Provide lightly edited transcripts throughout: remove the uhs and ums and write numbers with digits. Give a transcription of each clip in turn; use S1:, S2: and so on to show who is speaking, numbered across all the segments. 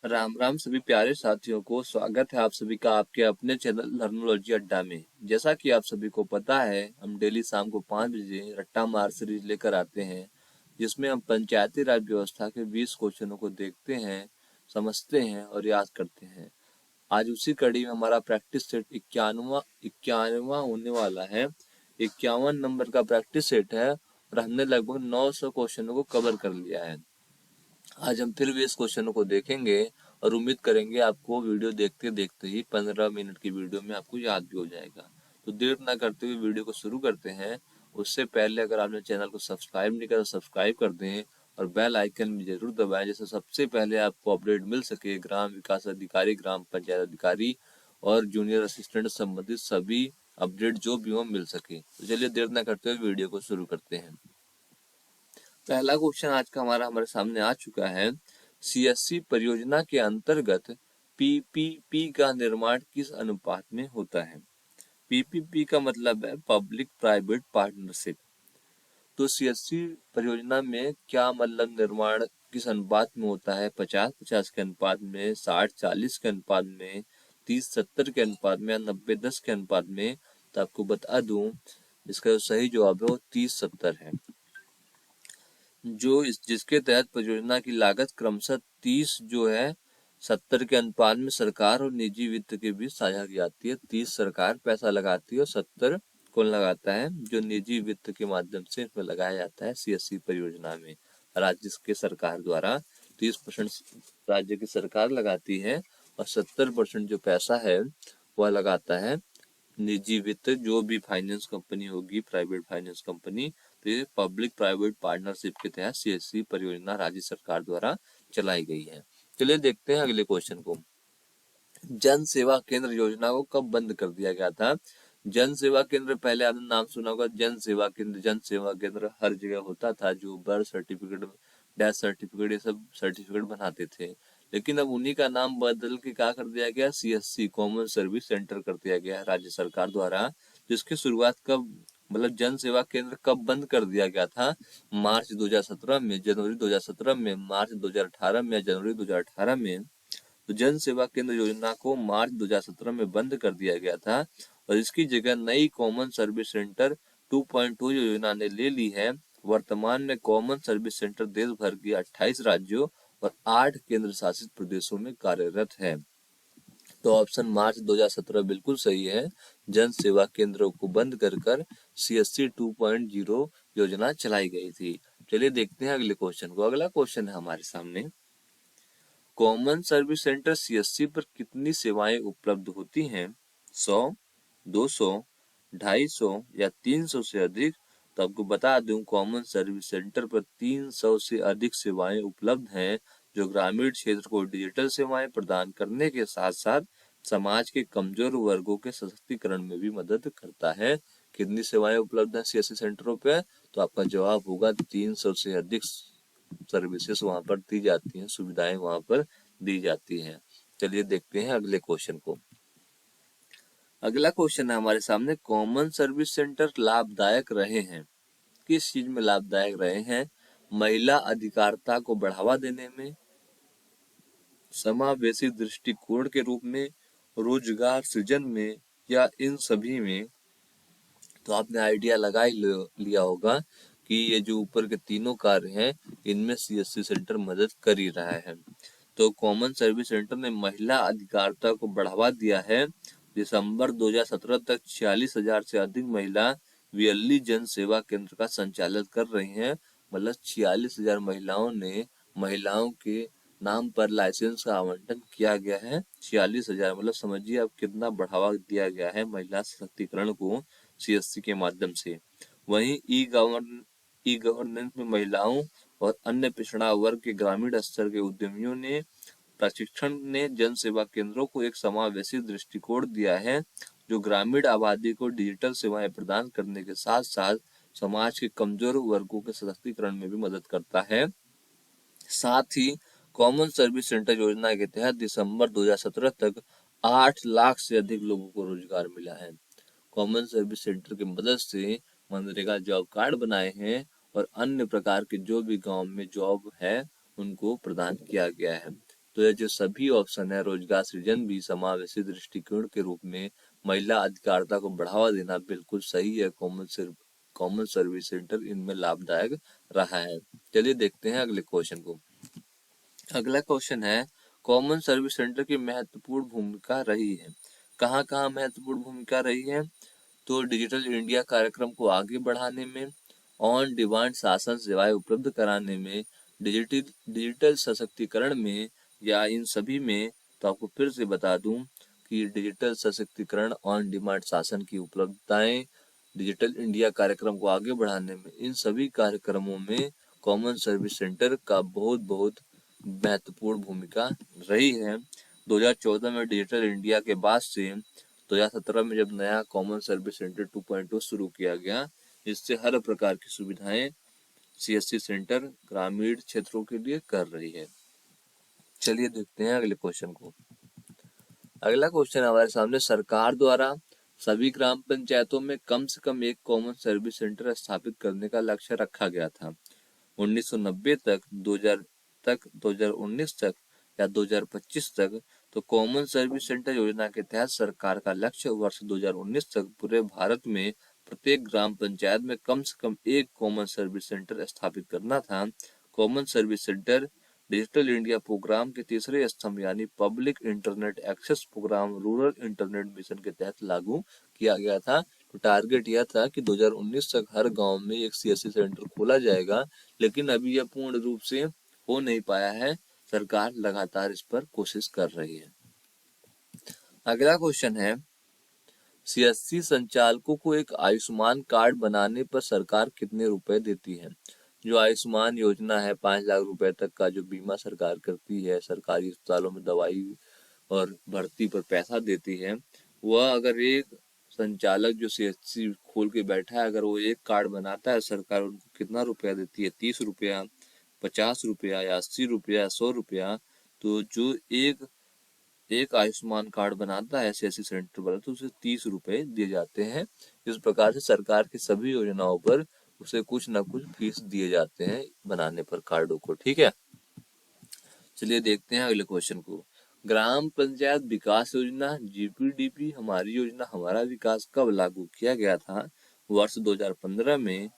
S1: राम राम सभी प्यारे साथियों को स्वागत है आप सभी का आपके अपने चैनल लर्नोलॉजी अड्डा में। जैसा कि आप सभी को पता है, हम डेली शाम को 5 बजे रट्टा मार सीरीज लेकर आते हैं, जिसमें हम पंचायती राज व्यवस्था के 20 क्वेश्चनों को देखते हैं, समझते हैं और याद करते हैं। आज उसी कड़ी में हमारा प्रैक्टिस सेट 51वां होने वाला है। 51 नंबर का प्रैक्टिस सेट है और हमने लगभग 900 क्वेश्चनों को कवर कर लिया है। आज हम फिर भी इस क्वेश्चन को देखेंगे और उम्मीद करेंगे आपको वीडियो देखते देखते ही 15 मिनट की वीडियो में आपको याद भी हो जाएगा। तो देर ना करते हुए वीडियो को शुरू करते हैं। उससे पहले अगर आपने चैनल को सब्सक्राइब नहीं करा तो सब्सक्राइब कर दें और बेल आइकन भी जरूर दबाएं, जैसे सबसे पहले आपको अपडेट मिल सके ग्राम विकास अधिकारी, ग्राम पंचायत अधिकारी और जूनियर असिस्टेंट संबंधित सभी अपडेट जो भी हो मिल सके। तो चलिए देर ना करते हुए वीडियो को शुरू करते हैं। पहला क्वेश्चन आज का हमारे सामने आ चुका है। सीएससी परियोजना के अंतर्गत पीपीपी का निर्माण किस अनुपात में होता है? पीपीपी का मतलब है पब्लिक प्राइवेट पार्टनरशिप। तो सीएससी परियोजना में क्या मतलब निर्माण किस अनुपात में होता है? 50-50 के अनुपात में, 60-40 के अनुपात में, 30-70 के अनुपात में या 90-10 के अनुपात में? तो आपको बता दूं, इसका जो सही जवाब है वो 30-70 है। जिसके तहत परियोजना की लागत क्रमशः 30 जो है 70 के अनुपात में सरकार और निजी वित्त के बीच साझा की जाती है। 30 सरकार पैसा लगाती है और 70 कौन लगाता है? जो निजी वित्त के माध्यम से इसमें लगाया जाता है। सीएससी परियोजना में राज्य के सरकार द्वारा 30% राज्य की सरकार लगाती है और 70% जो पैसा है वह लगाता है निजी वित्त, जो भी फाइनेंस कंपनी होगी, प्राइवेट फाइनेंस कंपनी। तो ये पब्लिक प्राइवेट पार्टनरशिप के तहत सीएससी परियोजना राज्य सरकार द्वारा चलाई गई है। चलिए देखते हैं अगले क्वेश्चन को। जन सेवा केंद्र योजना को कब बंद कर दिया गया था? जन सेवा केंद्र, पहले आपने नाम सुना होगा, जन सेवा केंद्र हर जगह होता था, जो बर्थ सर्टिफिकेट, डेथ सर्टिफिकेट, ये सब सर्टिफिकेट बनाते थे। लेकिन अब उन्हीं का नाम बदल के क्या कर दिया गया? सीएससी कॉमन सर्विस सेंटर कर दिया गया है राज्य सरकार द्वारा। जिसकी शुरुआत कब, मतलब जन सेवा केंद्र कब बंद कर दिया गया था? मार्च 2017 में, जनवरी 2017 में, मार्च 2018 में, जनवरी 2018 में। तो जन सेवा केंद्र योजना को मार्च 2017 में बंद कर दिया गया था और इसकी जगह नई कॉमन सर्विस सेंटर 2.2 योजना ने ले ली है। वर्तमान में कॉमन सर्विस सेंटर देश भर के 28 राज्यों और 8 केंद्र शासित प्रदेशों में कार्यरत है। तो ऑप्शन मार्च 2017 बिल्कुल सही है। जन सेवा केंद्रों को बंद कर सीएससी 2.0 योजना चलाई गई थी। चलिए देखते हैं अगले क्वेश्चन को। अगला क्वेश्चन है हमारे सामने, कॉमन सर्विस सेंटर सीएससी पर कितनी सेवाएं उपलब्ध होती हैं? 100, 200, 250 या 300 से अधिक? तो आपको बता दूं, कॉमन सर्विस सेंटर पर 300 से अधिक सेवाएं उपलब्ध हैं, जो ग्रामीण क्षेत्र को डिजिटल सेवाएं प्रदान करने के साथ साथ समाज के कमजोर वर्गों के सशक्तिकरण में भी मदद करता है। कितनी सेवाएं उपलब्ध हैं सीएससी सेंटरों पे? तो आपका जवाब होगा 300 से अधिक सर्विसेज वहां पर दी जाती हैं, सुविधाएं वहां पर दी जाती हैं। चलिए देखते हैं अगले क्वेश्चन को। अगला क्वेश्चन है हमारे सामने, कॉमन सर्विस सेंटर लाभदायक रहे हैं, किस चीज में लाभदायक रहे हैं? महिला अधिकारिता को बढ़ावा देने में, समावेशी दृष्टिकोण के रूप में, रोजगार सृजन में या इन सभी में? तो आपने आइडिया लगा ही लिया होगा कि ये जो ऊपर के तीनों कार्य हैं, इनमें सीएससी सेंटर मदद कर ही रहा है। तो कॉमन सर्विस सेंटर ने महिला अधिकारिता को बढ़ावा दिया है। दिसंबर 2017 तक 46,000 से अधिक महिला वीएलई जन सेवा केंद्र का संचालन कर रही हैं। मतलब 46,000 महिलाओं ने, महिलाओं के नाम पर लाइसेंस का आवंटन किया गया है। 46,000, मतलब समझिए आप कितना बढ़ावा दिया गया है महिला सशक्तिकरण को सीएससी के माध्यम से। वहीं ई गवर्नेंस में महिलाओं और अन्य पिछड़ा वर्ग के ग्रामीण स्तर के उद्यमियों ने प्रशिक्षण ने जन सेवा केंद्रों को एक समावेशी दृष्टिकोण दिया है, जो ग्रामीण आबादी को डिजिटल सेवाएं प्रदान करने के साथ साथ समाज के कमजोर वर्गों के सशक्तिकरण में भी मदद करता है। साथ ही कॉमन सर्विस सेंटर योजना के तहत दिसंबर 2017 तक 8 लाख से अधिक लोगों को रोजगार मिला है। कॉमन सर्विस सेंटर की मदद से मनरेगा जॉब कार्ड बनाए हैं और अन्य प्रकार के जो भी गांव में जॉब है उनको प्रदान किया गया है। तो ये जो सभी ऑप्शन है, रोजगार सृजन भी समावेशी दृष्टिकोण के रूप में महिला अधिकारिता को बढ़ावा देना बिल्कुल सही है। कॉमन सर्विस सेंटर इनमें लाभदायक रहा है। चलिए देखते हैं अगले क्वेश्चन को। अगला क्वेश्चन है, कॉमन सर्विस सेंटर की महत्वपूर्ण भूमिका रही है। कहाँ कहाँ महत्वपूर्ण भूमिका रही है? तो डिजिटल इंडिया कार्यक्रम को आगे बढ़ाने में, ऑन डिमांड शासन सेवाएं उपलब्ध कराने में, डिजिटल सशक्तिकरण में, या इन सभी में। तो आपको फिर से बता दूं कि डिजिटल सशक्तिकरण, ऑन डिमांड शासन की उपलब्धताएं, डिजिटल इंडिया कार्यक्रम को आगे बढ़ाने में, इन सभी कार्यक्रमों में कॉमन सर्विस सेंटर का बहुत बहुत महत्वपूर्ण भूमिका रही है। 2014 में डिजिटल इंडिया के बाद से 2017 में जब नया कॉमन सर्विस सेंटर 2.0 शुरू किया गया, इससे हर प्रकार की सुविधाएं सीएससी सेंटर ग्रामीण क्षेत्रों के लिए कर रही है। चलिए देखते हैं अगले क्वेश्चन को। अगला क्वेश्चन हमारे सामने, सरकार द्वारा सभी ग्राम पंचायतों में कम से कम एक कॉमन सर्विस सेंटर स्थापित करने का लक्ष्य रखा गया था। 1990 तक, 2000 तक, 2019 तक या 2025 तक। तो कॉमन सर्विस सेंटर योजना के तहत सरकार का लक्ष्य वर्ष 2019 तक पूरे भारत में प्रत्येक ग्राम पंचायत में कम से कम एक कॉमन सर्विस सेंटर स्थापित करना था। Common service centre digital India programme के तीसरे स्तंभ यानी public internet access programme rural internet mission के तहत लागू किया गया था। तो टारगेट यह था कि 2019 तक हर गांव में एक सीएससी सेंटर खोला जाएगा, लेकिन अभी यह पूर्ण रूप से हो नहीं पाया है। सरकार लगातार इस पर कोशिश कर रही है। अगला क्वेश्चन है, सीएससी संचालकों को एक आयुष्मान कार्ड बनाने पर सरकार कितने रुपए देती है? जो आयुष्मान योजना है, 5 लाख रुपए तक का जो बीमा सरकार करती है, सरकारी अस्पतालों में दवाई और भर्ती पर पैसा देती है, वह अगर एक संचालक जो सीएससी खोल के बैठा है, अगर वो एक कार्ड बनाता है, सरकार उनको कितना रुपया देती है? 30 रुपया, 50 रुपया या 80 रुपया, 100 रुपया। तो जो एक आयुष्मान कार्ड बनाता है सीएससी सेंटर वाला, तो उसे 30 रुपए दिए जाते हैं। इस प्रकार से सरकार की सभी योजनाओं पर उसे कुछ ना कुछ फीस दिए जाते हैं बनाने पर कार्डों को। ठीक है, चलिए देखते हैं अगले क्वेश्चन को। ग्राम पंचायत विकास योजना जीपीडीपी हमारी योजना हमारा विकास कब लागू किया गया था? वर्ष 2015 में,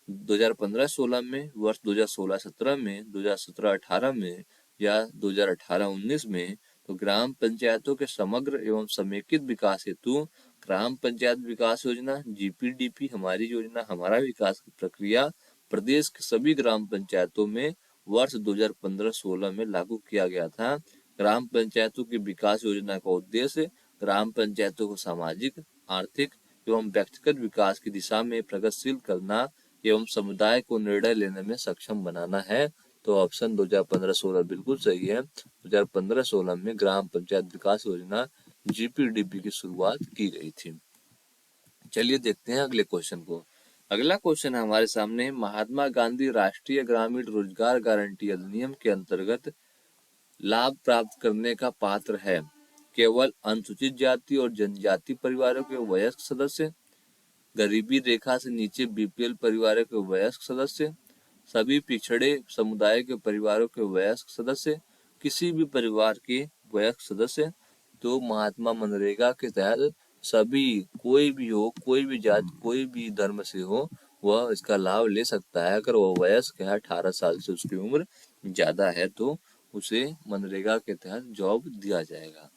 S1: 2015-16 में, वर्ष 2016-17 में, 2017-18 में या 2018-19 में? तो ग्राम पंचायतों के समग्र एवं समेकित विकास हेतु ग्राम पंचायत विकास योजना जीपीडीपी हमारी योजना हमारा विकास की प्रक्रिया प्रदेश के सभी ग्राम पंचायतों में वर्ष 2015-16 में लागू किया गया था। ग्राम पंचायतों की विकास योजना का उद्देश्य ग्राम पंचायतों को सामाजिक, आर्थिक एवं व्यक्तिगत विकास की दिशा में प्रगतिशील करना एवं समुदाय को निर्णय लेने में सक्षम बनाना है। तो ऑप्शन 2015-16 बिल्कुल सही है। 2015-16 में ग्राम पंचायत विकास योजना जीपीडीपी की शुरुआत की गई थी। चलिए देखते हैं अगले क्वेश्चन को। अगला क्वेश्चन है हमारे सामने, महात्मा गांधी राष्ट्रीय ग्रामीण रोजगार गारंटी अधिनियम के अंतर्गत लाभ प्राप्त करने का पात्र है केवल अनुसूचित जाति और जनजाति परिवारों के वयस्क सदस्य, गरीबी रेखा से नीचे बीपीएल परिवारों के वयस्क सदस्य, सभी पिछड़े समुदाय के परिवारों के वयस्क सदस्य, किसी भी परिवार के वयस्क सदस्य। तो महात्मा मनरेगा के तहत सभी, कोई भी हो, कोई भी जाति, कोई भी धर्म से हो, वह इसका लाभ ले सकता है। अगर वह वयस्क है, 18 साल से उसकी उम्र ज्यादा है, तो उसे मनरेगा के तहत जॉब दिया जाएगा।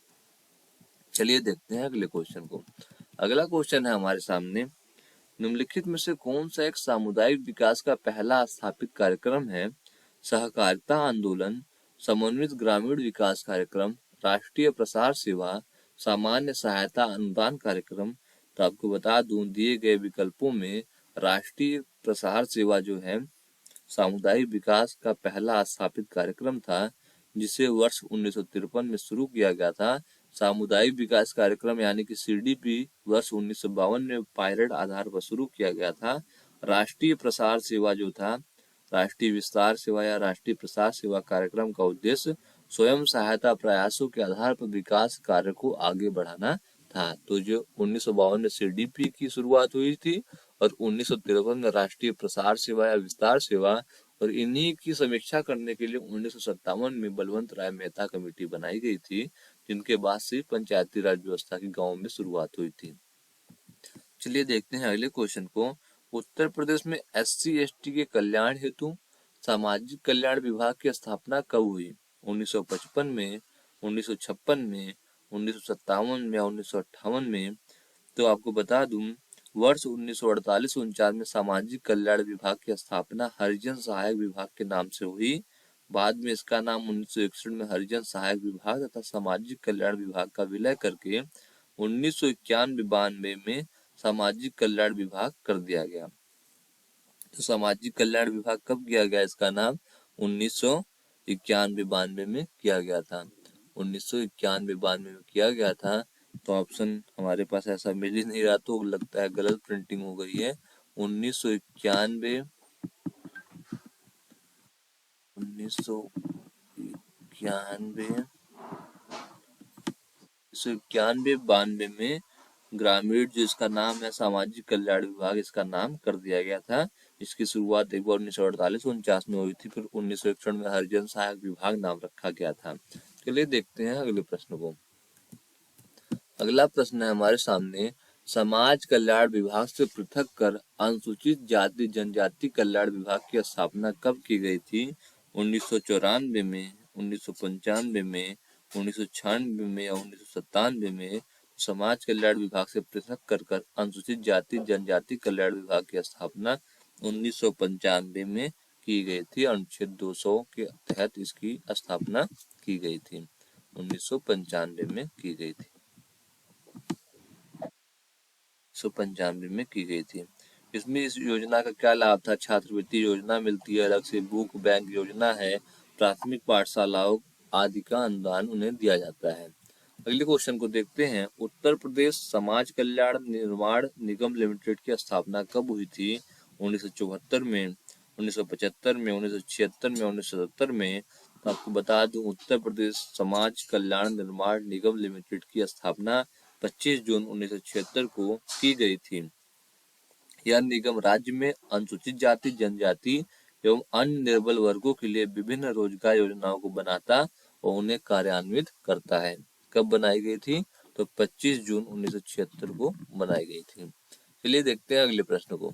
S1: चलिए देखते हैं अगले क्वेश्चन को। अगला क्वेश्चन है हमारे सामने, निम्नलिखित में से कौन सा एक सामुदायिक विकास का पहला स्थापित कार्यक्रम है? सहकारिता आंदोलन, समन्वित ग्रामीण विकास कार्यक्रम, राष्ट्रीय प्रसार सेवा, सामान्य सहायता अनुदान कार्यक्रम। तो आपको बता दूं, दिए गए विकल्पों में राष्ट्रीय प्रसार सेवा जो है सामुदायिक विकास का पहला स्थापित कार्यक्रम था, जिसे वर्ष 1953 में शुरू किया गया था। सामुदायिक विकास कार्यक्रम यानी कि सीडीपी वर्ष 1952 में पायलट आधार पर शुरू किया गया था। राष्ट्रीय प्रसार सेवा जो था, राष्ट्रीय विस्तार सेवा या राष्ट्रीय प्रसार सेवा कार्यक्रम का उद्देश्य स्वयं सहायता प्रयासों के आधार पर विकास कार्य को आगे बढ़ाना था। तो जो 1952 में सीडीपी की शुरुआत हुई थी और 1953 में राष्ट्रीय प्रसार सेवा या विस्तार सेवा और इन्हीं की समीक्षा करने के लिए 1957 में बलवंत राय मेहता कमेटी बनाई गई थी, जिनके बाद से पंचायती राज व्यवस्था की गाँव में शुरुआत हुई थी। चलिए देखते हैं अगले क्वेश्चन को। उत्तर प्रदेश में SC ST के कल्याण हेतु सामाजिक कल्याण विभाग की स्थापना कब हुई? 1955 में, 1956 में, 1957 में या 1958 में? तो आपको बता दूं, वर्ष 1948-49 में सामाजिक कल्याण विभाग की स्थापना हरिजन सहायक विभाग के नाम से हुई। बाद में इसका नाम 1961 में हरिजन सहायक विभाग तथा सामाजिक कल्याण विभाग का विलय करके 1991-92 में सामाजिक कल्याण विभाग कर दिया गया। तो सामाजिक कल्याण विभाग कब किया गया? इसका नाम 1991-92 में किया गया था। 1991-92 में किया गया था। तो ऑप्शन हमारे पास ऐसा मिल ही नहीं रहा, तो लगता है गलत प्रिंटिंग हो गई है। 1991 1991-92 में ग्रामीण, जो इसका नाम है सामाजिक कल्याण विभाग, इसका नाम कर दिया गया था। इसकी शुरुआत एक बार 1948-49 में हुई थी, फिर 1961 में हरिजन सहायक विभाग नाम रखा गया था। चलिए देखते हैं अगले प्रश्न को। अगला प्रश्न है हमारे सामने, समाज कल्याण विभाग से पृथक कर अनुसूचित जाति जनजाति कल्याण विभाग की स्थापना कब की गई थी? 1994 में, 1995 में, 1996 में या 1997 में? समाज कल्याण विभाग से पृथक कर अनुसूचित जाति जनजाति कल्याण विभाग की स्थापना 1995 में की गई थी। अनुच्छेद 200 के तहत इसकी स्थापना की गई थी। 1995 में की गई थी। 1995 में की गई थी। इसमें इस योजना का क्या लाभ था? छात्रवृत्ति योजना मिलती है, अलग से बुक बैंक योजना है, प्राथमिक पाठशालाओं आदि का अनुदान उन्हें दिया जाता है। अगले क्वेश्चन को देखते हैं। उत्तर प्रदेश समाज कल्याण निर्माण निगम लिमिटेड की स्थापना कब हुई थी? 1974 में, 1975 में, 1976 में, 1977 में? तो आपको बता दूं, उत्तर प्रदेश समाज कल्याण निर्माण निगम लिमिटेड की स्थापना 25 जून 1976 को की गई थी। यह निगम राज्य में अनुसूचित जाति जनजाति एवं अन्य निर्बल वर्गों के लिए विभिन्न रोजगार योजनाओं को बनाता और उन्हें कार्यान्वित करता है। कब बनाई गई थी? तो 25 जून 1976 को बनाई गई थी। चलिए देखते हैं अगले प्रश्न को।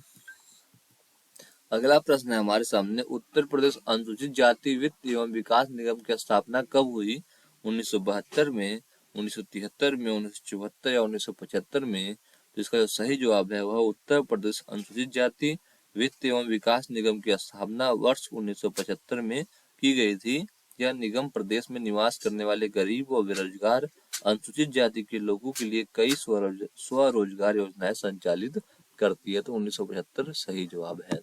S1: अगला प्रश्न है हमारे सामने, उत्तर प्रदेश अनुसूचित जाति वित्त एवं विकास निगम की स्थापना कब हुई? 1972 में, 1973 में, 1974 या 1975 में? तो इसका जो सही जवाब है वह उत्तर प्रदेश अनुसूचित जाति वित्त एवं विकास निगम की स्थापना वर्ष 1975 में की गई थी। यह निगम प्रदेश में निवास करने वाले गरीब और बेरोजगार अनुसूचित जाति के लोगों के लिए कई स्वरोजगार योजनाएं संचालित करती है। तो 1975 सही जवाब है।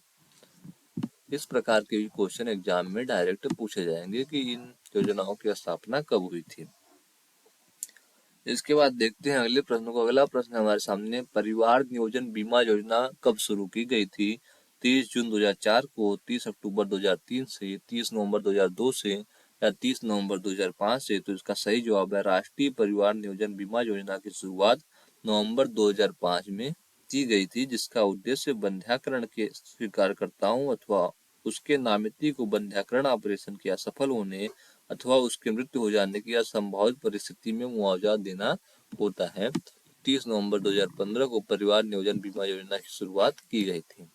S1: इस प्रकार के क्वेश्चन एग्जाम में डायरेक्ट पूछे जाएंगे कि इन योजनाओं की स्थापना कब हुई थी। इसके बाद देखते हैं अगले प्रश्न को। अगला प्रश्न हमारे सामने, परिवार नियोजन बीमा योजना कब शुरू की गई थी? 30 जून 2004 को, 30 अक्टूबर 2003 से, 30 नवंबर 2002 से या 30 नवंबर 2005 से? तो इसका सही जवाब है राष्ट्रीय परिवार नियोजन बीमा योजना की शुरुआत नवंबर 2005 में की गई थी, जिसका उद्देश्य बंध्याकरण के स्वीकारकर्ताओं अथवा उसके नामिती को बंध्याकरण ऑपरेशन के असफल होने अथवा उसकी मृत्यु हो जाने की असंभावित परिस्थिति में मुआवजा देना होता है। 30 नवंबर 2015 को परिवार नियोजन बीमा योजना की शुरुआत की गई थी।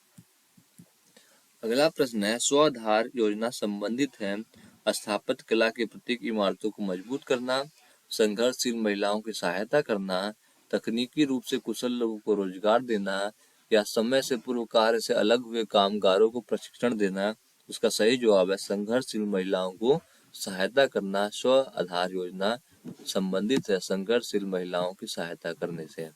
S1: अगला प्रश्न है, स्वाधार योजना संबंधित है स्थापत्य कला के प्रतीक इमारतों को मजबूत करना, संघर्षशील महिलाओं की सहायता करना, तकनीकी रूप से कुशल लोगों को रोजगार देना या समय से पूर्व कार्य से अलग हुए कामगारों को प्रशिक्षण देना। उसका सही जवाब है संघर्षशील महिलाओं को सहायता करना। स्व आधार योजना संबंधित है संघर्षशील महिलाओं की सहायता करने से।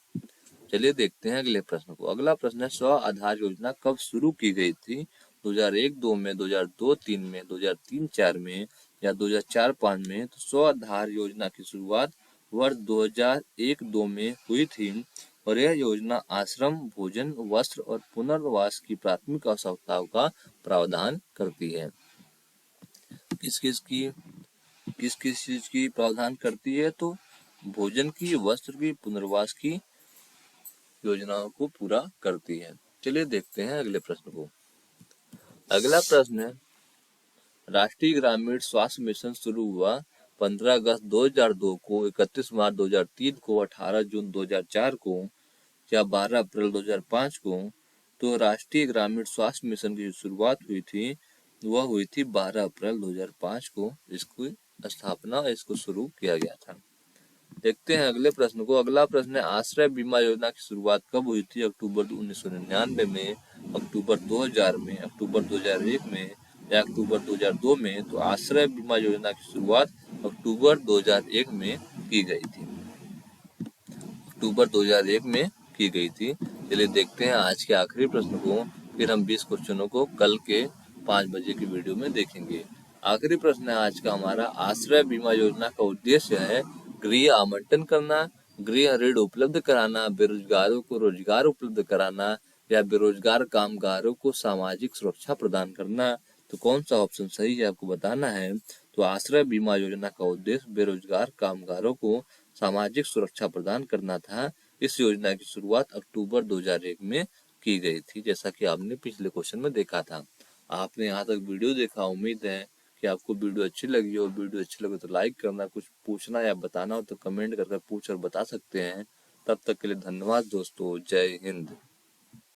S1: चलिए देखते हैं अगले प्रश्न को। अगला प्रश्न है, स्व आधार योजना कब शुरू की गई थी? 2001-2 में, 2002-3 में, 2003-4 में या 2004-5 में? तो स्व आधार योजना की शुरुआत वर्ष 2001-2 में हुई थी और यह योजना आश्रम, भोजन, वस्त्र और पुनर्वास की प्राथमिक आवश्यकताओं का प्रावधान करती है। किस किस चीज की प्रावधान करती है? तो भोजन की, वस्त्र की, पुनर्वास की योजनाओं को पूरा करती है। चलिए देखते हैं अगले प्रश्न को। अगला प्रश्न है, राष्ट्रीय ग्रामीण स्वास्थ्य मिशन शुरू हुआ 15 अगस्त 2002 को, 31 मार्च 2003 को, 18 जून 2004 को या 12 अप्रैल 2005 को। तो राष्ट्रीय ग्रामीण स्वास्थ्य मिशन की जो शुरुआत हुई थी वह हुई थी 12 अप्रैल 2005 को। इसकी स्थापना, इसको शुरू किया गया था। देखते हैं अगले प्रश्न को। अगला प्रश्न है, आश्रय बीमा योजना की शुरुआत कब हुई थी? अक्टूबर 1999 में, अक्टूबर 2000 में, अक्टूबर 2001 में या अक्टूबर 2002 में? तो आश्रय बीमा योजना की शुरुआत अक्टूबर 2001 में की गई थी। अक्टूबर 2001 में की गई थी। चलिए देखते हैं आज के आखिरी प्रश्न को, फिर हम 20 क्वेश्चनों को कल के 5 बजे की वीडियो में देखेंगे। आखिरी प्रश्न है आज का हमारा, आश्रय बीमा योजना का उद्देश्य है गृह आवंटन करना, गृह ऋण उपलब्ध कराना, बेरोजगारों को रोजगार उपलब्ध कराना या बेरोजगार कामगारों को सामाजिक सुरक्षा प्रदान करना। तो कौन सा ऑप्शन सही है आपको बताना है। तो आश्रय बीमा योजना का उद्देश्य बेरोजगार कामगारों को सामाजिक सुरक्षा प्रदान करना था। इस योजना की शुरुआत अक्टूबर 2001 में की गई थी, जैसा कि आपने पिछले क्वेश्चन में देखा था। आपने यहाँ तक वीडियो देखा, उम्मीद है कि आपको वीडियो अच्छी लगी हो। वीडियो अच्छी लगे तो लाइक करना, कुछ पूछना या बताना हो तो कमेंट करके पूछ और बता सकते हैं। तब तक के लिए धन्यवाद दोस्तों, जय हिंद।